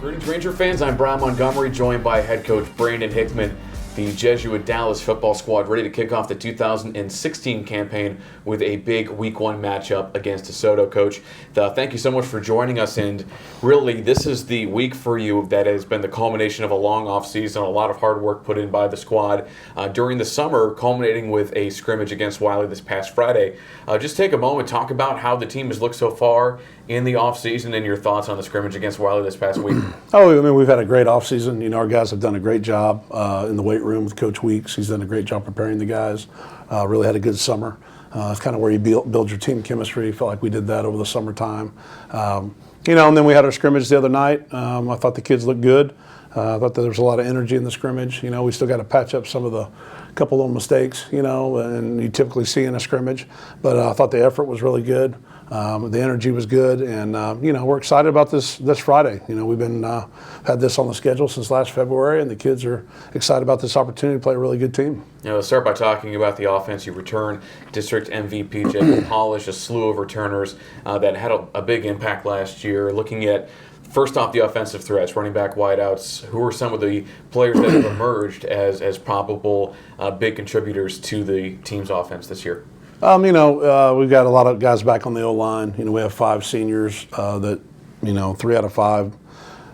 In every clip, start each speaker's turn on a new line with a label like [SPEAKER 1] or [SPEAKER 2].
[SPEAKER 1] Greetings, Ranger fans. I'm Bryan Montgomery, joined by head coach Brandon Hickman. The Jesuit Dallas football squad ready to kick off the 2016 campaign with a big Week 1 matchup against DeSoto. Coach, thank you so much for joining us. And really, this is the week for you that has been the culmination of a long offseason, a lot of hard work put in by the squad during the summer, culminating with a scrimmage against Wiley this past Friday. Just take a moment, talk about how the team has looked so far in the offseason and your thoughts on the scrimmage against Wiley this past week.
[SPEAKER 2] We've had a great offseason. Our guys have done a great job in the weight room with Coach Weeks. He's done a great job preparing the guys. Really had a good summer. It's kind of where you build your team chemistry. Felt like we did that over the summertime. And then we had our scrimmage the other night. I thought the kids looked good. I thought there was a lot of energy in the scrimmage. We still got to patch up some of the couple little mistakes, and you typically see in a scrimmage. But I thought the effort was really good. The energy was good, and we're excited about this Friday. We've been had this on the schedule since last February, and the kids are excited about this opportunity to play a really good team.
[SPEAKER 1] Let's start by talking about the offense. You return district MVP Jacob Polish, a slew of returners that had a big impact last year. Looking at first off the offensive threats, running back wideouts, who are some of the players that have emerged as probable big contributors to the team's offense this year?
[SPEAKER 2] We've got a lot of guys back on the O-line. We have 5 seniors that, 3 out of 5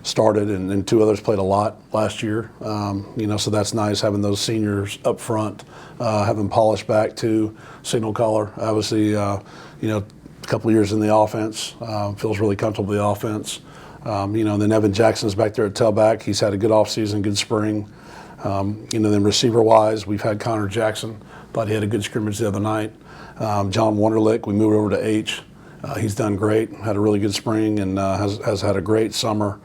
[SPEAKER 2] started, and 2 others played a lot last year. So that's nice having those seniors up front, having Polish back too, signal caller. Obviously, a couple of years in the offense, feels really comfortable with the offense. Then Evan Jackson's back there at tailback. He's had a good offseason, good spring. Then receiver-wise, we've had Connor Jackson. Thought he had a good scrimmage the other night. John Wonderlick, we moved over to H. He's done great, had a really good spring, and has had a great summer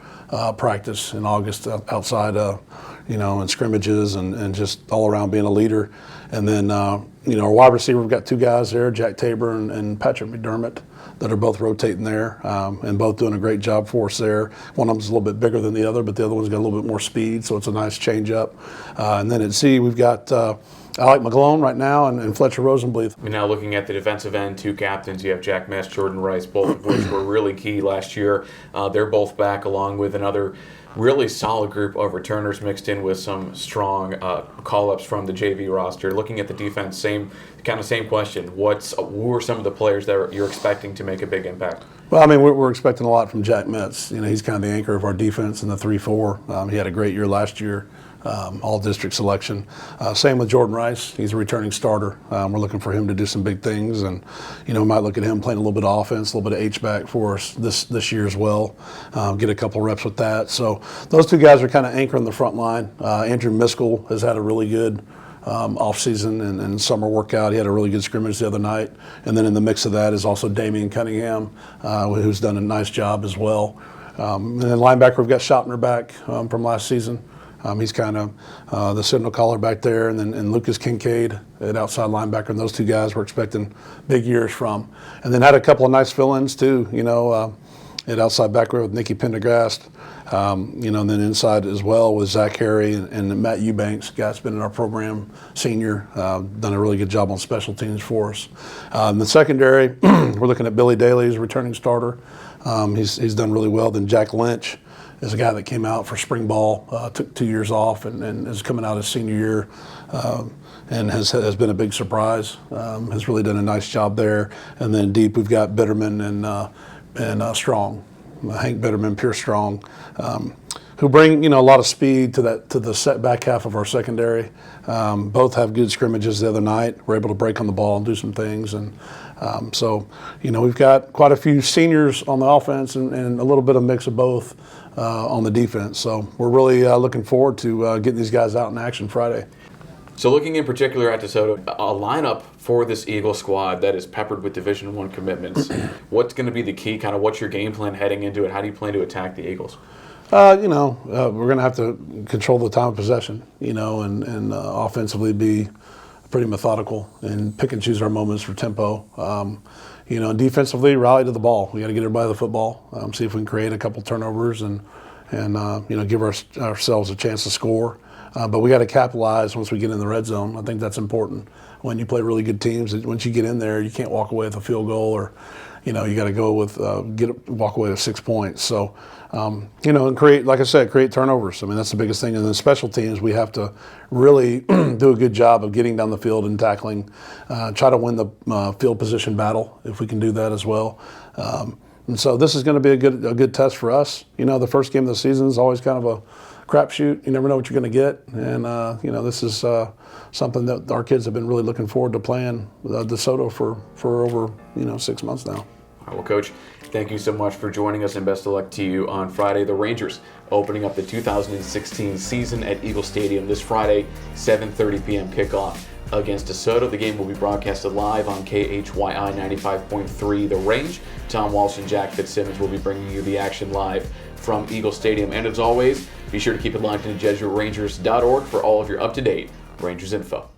[SPEAKER 2] practice in August outside, in scrimmages and just all around being a leader. And then, our wide receiver, we've got 2 guys there, Jack Tabor and Patrick McDermott, that are both rotating there and both doing a great job for us there. One of them's a little bit bigger than the other, but the other one's got a little bit more speed, so it's a nice change up. And then at C, we've got Alec McGlone right now and Fletcher Rosenbluth.
[SPEAKER 1] We're now looking at the defensive end, 2 captains. You have Jack Mess, Jordan Rice, both of which were really key last year. They're both back, along with another really solid group of returners mixed in with some strong call-ups from the JV roster. Looking at the defense, same question. Who are some of the players that you're expecting to make a big impact?
[SPEAKER 2] Well, we're expecting a lot from Jack Metz. He's kind of the anchor of our defense in the 3-4. He had a great year last year. All-district selection. Same with Jordan Rice. He's a returning starter. We're looking for him to do some big things, and we might look at him playing a little bit of offense, a little bit of H-back for us this year as well. Get a couple reps with that. So those 2 guys are kind of anchoring the front line. Andrew Miskell has had a really good off-season and summer workout. He had a really good scrimmage the other night. And then in the mix of that is also Damian Cunningham, who's done a nice job as well. And then linebacker, we've got Schottner back from last season. He's kind of the signal caller back there, and Lucas Kincaid at outside linebacker, and those 2 guys we're expecting big years from. And then had a couple of nice fill-ins too, at outside back with Nicky Pendergast, and then inside as well with Zach Harry and Matt Eubanks, guy's been in our program, senior, done a really good job on special teams for us. In the secondary, we're looking at Billy Daly as a returning starter. He's done really well. Then Jack Lynch is a guy that came out for spring ball, took 2 years off, and is coming out his senior year, and has been a big surprise. Has really done a nice job there. And then deep, we've got Bitterman and Strong, Hank Bitterman, Pierce Strong, who bring a lot of speed to the set back half of our secondary. Both have good scrimmages the other night. We're able to break on the ball and do some things, and so we've got quite a few seniors on the offense and a little bit of mix of both on the defense. So we're really looking forward to getting these guys out in action Friday.
[SPEAKER 1] So looking in particular at DeSoto, a lineup for this Eagle squad that is peppered with Division I commitments. What's going to be the key? Kind of what's your game plan heading into it? How do you plan to attack the Eagles?
[SPEAKER 2] We're going to have to control the time of possession, and offensively be pretty methodical and pick and choose our moments for tempo. Defensively, rally to the ball. We got to get everybody the football, see if we can create a couple turnovers and give ourselves a chance to score. But we got to capitalize once we get in the red zone. I think that's important. When you play really good teams, once you get in there, you can't walk away with a field goal or you got to go with walk away with 6 points. So, and create, like I said, create turnovers. I mean, that's the biggest thing. And then special teams, we have to really do a good job of getting down the field and tackling, try to win the field position battle if we can do that as well. And so this is going to be a good test for us. The first game of the season is always kind of a crapshoot. You never know what you're going to get. And, this is something that our kids have been really looking forward to playing DeSoto for over, 6 months now.
[SPEAKER 1] All right, well, Coach, thank you so much for joining us, and best of luck to you on Friday. The Rangers opening up the 2016 season at Eagle Stadium this Friday, 7:30 p.m. kickoff against DeSoto. The game will be broadcasted live on KHYI 95.3 The Range. Tom Walsh and Jack Fitzsimmons will be bringing you the action live from Eagle Stadium. And as always, be sure to keep it locked into JesuitRangers.org for all of your up-to-date Rangers info.